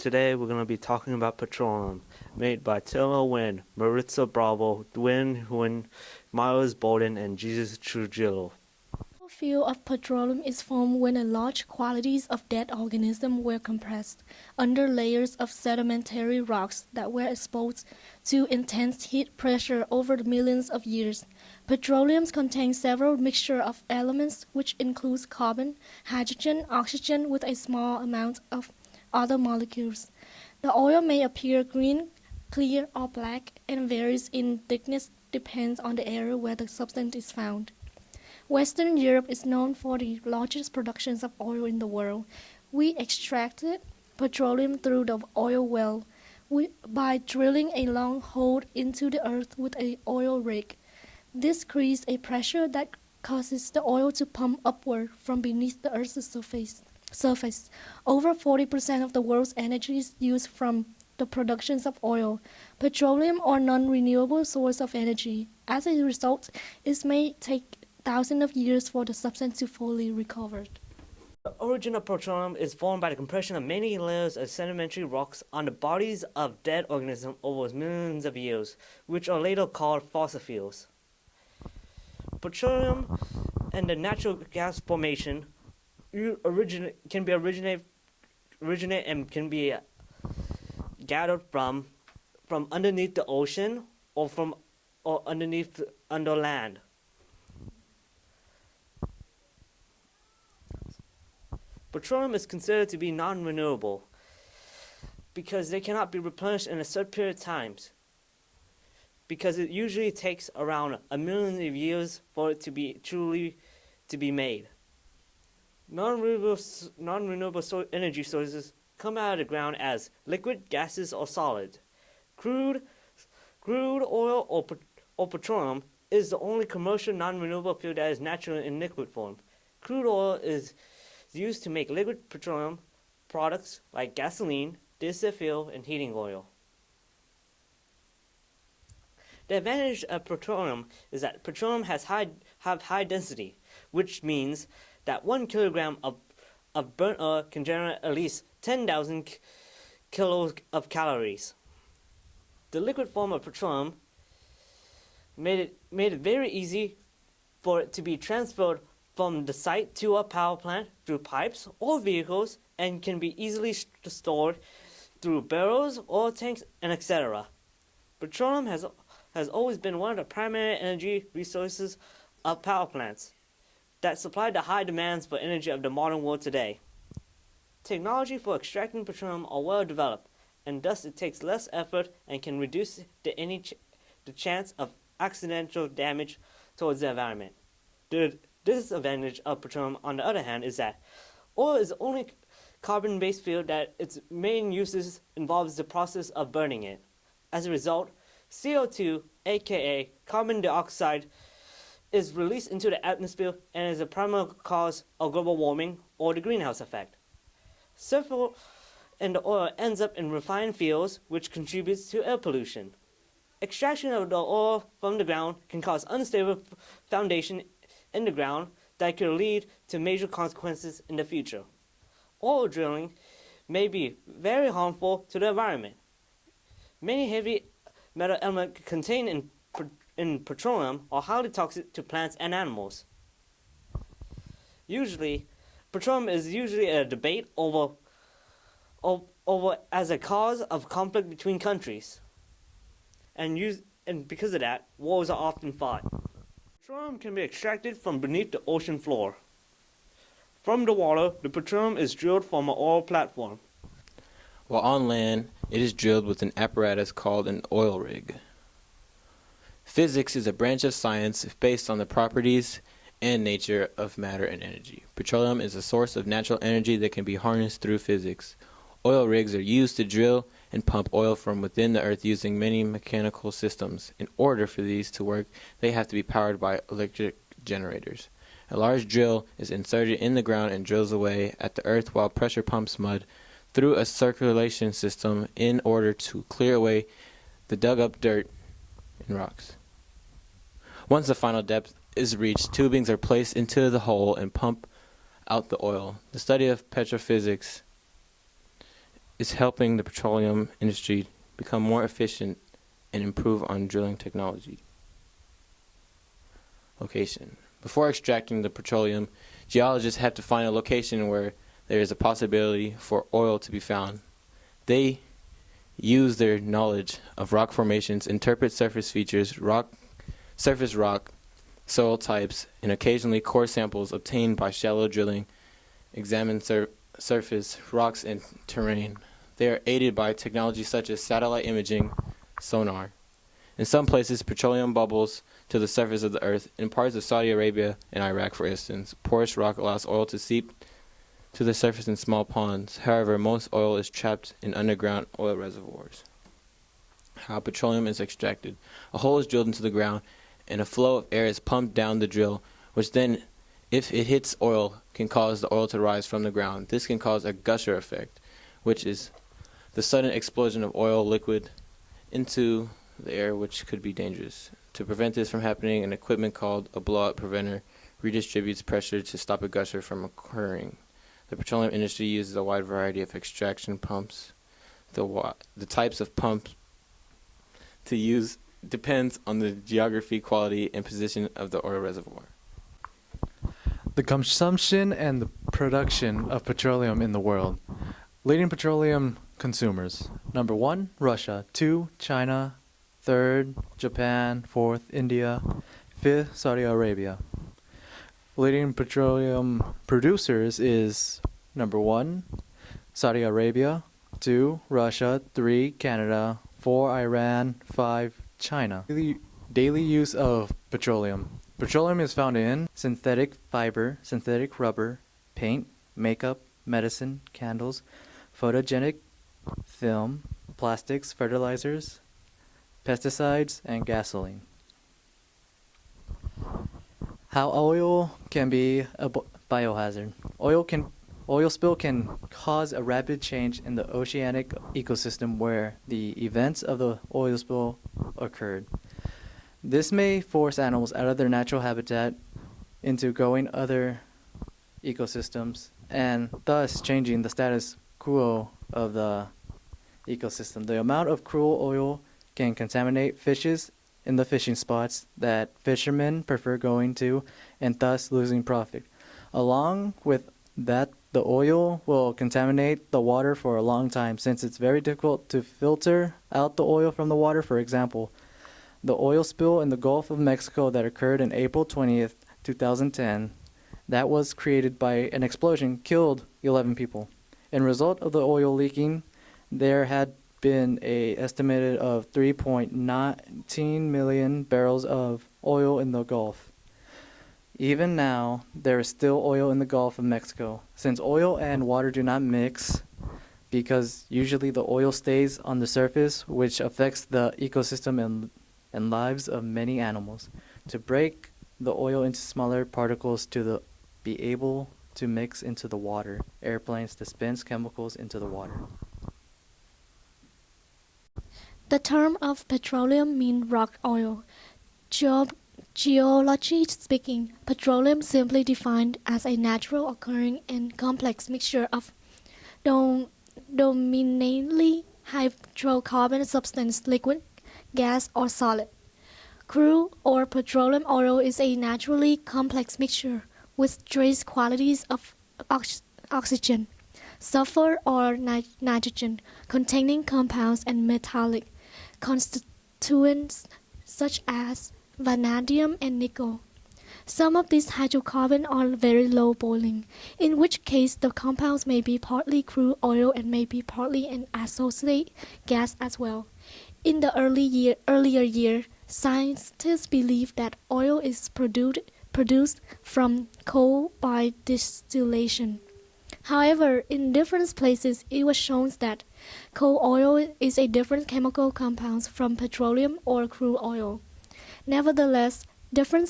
Today we're going to be talking about petroleum, made by Taylor Wynn, Maritza Bravo, Dwayne Huynh, Miles Bolden, and Jesus Trujillo. The fuel of petroleum is formed when a large quantities of dead organisms were compressed under layers of sedimentary rocks that were exposed to intense heat pressure over the millions of years. Petroleum contains several mixtures of elements which includes carbon, hydrogen, oxygen with a small amount of other molecules. The oil may appear green, clear, or black and varies in thickness depends on the area where the substance is found. Western Europe is known for the largest productions of oil in the world. We extracted petroleum through the oil well by drilling a long hole into the earth with an oil rig. This creates a pressure that causes the oil to pump upward from beneath the Earth's surface. Over 40% of the world's energy is used from the productions of oil, petroleum, or non-renewable source of energy. As a result, it may take thousands of years for the substance to fully recover. The origin of petroleum is formed by the compression of many layers of sedimentary rocks on the bodies of dead organisms over millions of years, which are later called fossil fuels. Petroleum and the natural gas formation originate and can be gathered from underneath the ocean or under land. Petroleum is considered to be non-renewable because they cannot be replenished in a certain period of times, because it usually takes around 1 million years for it to be made. Non-renewable energy sources come out of the ground as liquid, gases, or solid. Crude oil or petroleum is the only commercial non-renewable fuel that is natural in liquid form. Crude oil is used to make liquid petroleum products like gasoline, diesel fuel, and heating oil. The advantage of petroleum is that petroleum have high density, which means that 1 kilogram of burnt oil can generate at least 10,000 kilos of calories. The liquid form of petroleum made it very easy for it to be transferred from the site to a power plant through pipes or vehicles, and can be easily stored through barrels or tanks, and etc. Petroleum has always been one of the primary energy resources of power plants that supply the high demands for energy of the modern world today. Technology for extracting petroleum are well developed, and thus it takes less effort and can reduce the chance of accidental damage towards the environment. The disadvantage of petroleum, on the other hand, is that oil is the only carbon-based fuel that its main uses involves the process of burning it. As a result, CO2, aka carbon dioxide, is released into the atmosphere and is a primary cause of global warming or the greenhouse effect. Sulfur in the oil ends up in refined fuels, which contributes to air pollution. Extraction of the oil from the ground can cause unstable foundation in the ground that could lead to major consequences in the future. Oil drilling may be very harmful to the environment. Many heavy metal elements contained in petroleum are highly toxic to plants and animals. Petroleum is usually a debate over as a cause of conflict between countries, and because of that, wars are often fought. Petroleum can be extracted from beneath the ocean floor. From the water, the petroleum is drilled from an oil platform. While on land, it is drilled with an apparatus called an oil rig. Physics is a branch of science based on the properties and nature of matter and energy. Petroleum is a source of natural energy that can be harnessed through physics. Oil rigs are used to drill and pump oil from within the earth using many mechanical systems. In order for these to work, they have to be powered by electric generators. A large drill is inserted in the ground and drills away at the earth, while pressure pumps mud through a circulation system in order to clear away the dug up dirt and rocks. Once the final depth is reached, tubings are placed into the hole and pump out the oil. The study of petrophysics is helping the petroleum industry become more efficient and improve on drilling technology. Location. Before extracting the petroleum, geologists have to find a location where there is a possibility for oil to be found. They use their knowledge of rock formations, interpret surface features, surface rock, soil types, and occasionally core samples obtained by shallow drilling, examine surface, rocks, and terrain. They are aided by technology such as satellite imaging, sonar. In some places, petroleum bubbles to the surface of the earth. In parts of Saudi Arabia and Iraq, for instance, porous rock allows oil to seep to the surface in small ponds. However, most oil is trapped in underground oil reservoirs. How petroleum is extracted. A hole is drilled into the ground, and a flow of air is pumped down the drill, which then, if it hits oil, can cause the oil to rise from the ground. This can cause a gusher effect, which is the sudden explosion of oil liquid into the air, which could be dangerous. To prevent this from happening, an equipment called a blowout preventer redistributes pressure to stop a gusher from occurring. The petroleum industry uses a wide variety of extraction pumps. The types of pumps to use depends on the geography, quality, and position of the oil reservoir. The consumption and the production of petroleum in the world. Leading petroleum consumers. Number 1, Russia. 2, China. 3rd, Japan. 4th, India. 5th, Saudi Arabia. Leading petroleum producers is number 1, Saudi Arabia. 2, Russia. 3, Canada. 4, Iran. 5, China. Daily use of petroleum. Petroleum is found in synthetic fiber, synthetic rubber, paint, makeup, medicine, candles, photogenic film, plastics, fertilizers, pesticides, and gasoline. How oil can be a biohazard. Oil spill can cause a rapid change in the oceanic ecosystem where the events of the oil spill occurred. This may force animals out of their natural habitat into going other ecosystems and thus changing the status quo of the ecosystem. The amount of crude oil can contaminate fishes in the fishing spots that fishermen prefer going to and thus losing profit. Along with that, the oil will contaminate the water for a long time since it's very difficult to filter out the oil from the water. For example, the oil spill in the Gulf of Mexico that occurred on April 20th, 2010, that was created by an explosion, killed 11 people. In result of the oil leaking, there had been a estimated of 3.19 million barrels of oil in the Gulf. Even now, there is still oil in the Gulf of Mexico. Since oil and water do not mix, because usually the oil stays on the surface, which affects the ecosystem and lives of many animals. To break the oil into smaller particles to be able to mix into the water, airplanes dispense chemicals into the water. The term of petroleum means rock oil. Geology speaking, petroleum simply defined as a natural occurring and complex mixture of dominantly hydrocarbon substance, liquid, gas, or solid. Crude or petroleum oil is a naturally complex mixture with trace qualities of oxygen, sulfur, or nitrogen, containing compounds and metallic constituents such as vanadium and nickel. Some of these hydrocarbons are very low boiling, in which case the compounds may be partly crude oil and may be partly an associated gas as well. In the earlier year, scientists believed that oil is produced from coal by distillation. However, in different places, it was shown that coal oil is a different chemical compound from petroleum or crude oil. Nevertheless, different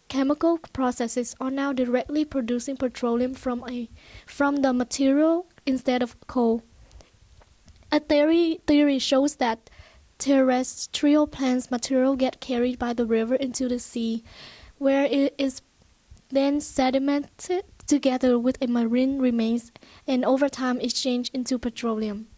chemical processes are now directly producing petroleum from the material instead of coal. A theory shows that terrestrial plants material get carried by the river into the sea, where it is then sedimented together with a marine remains and over time is changed into petroleum.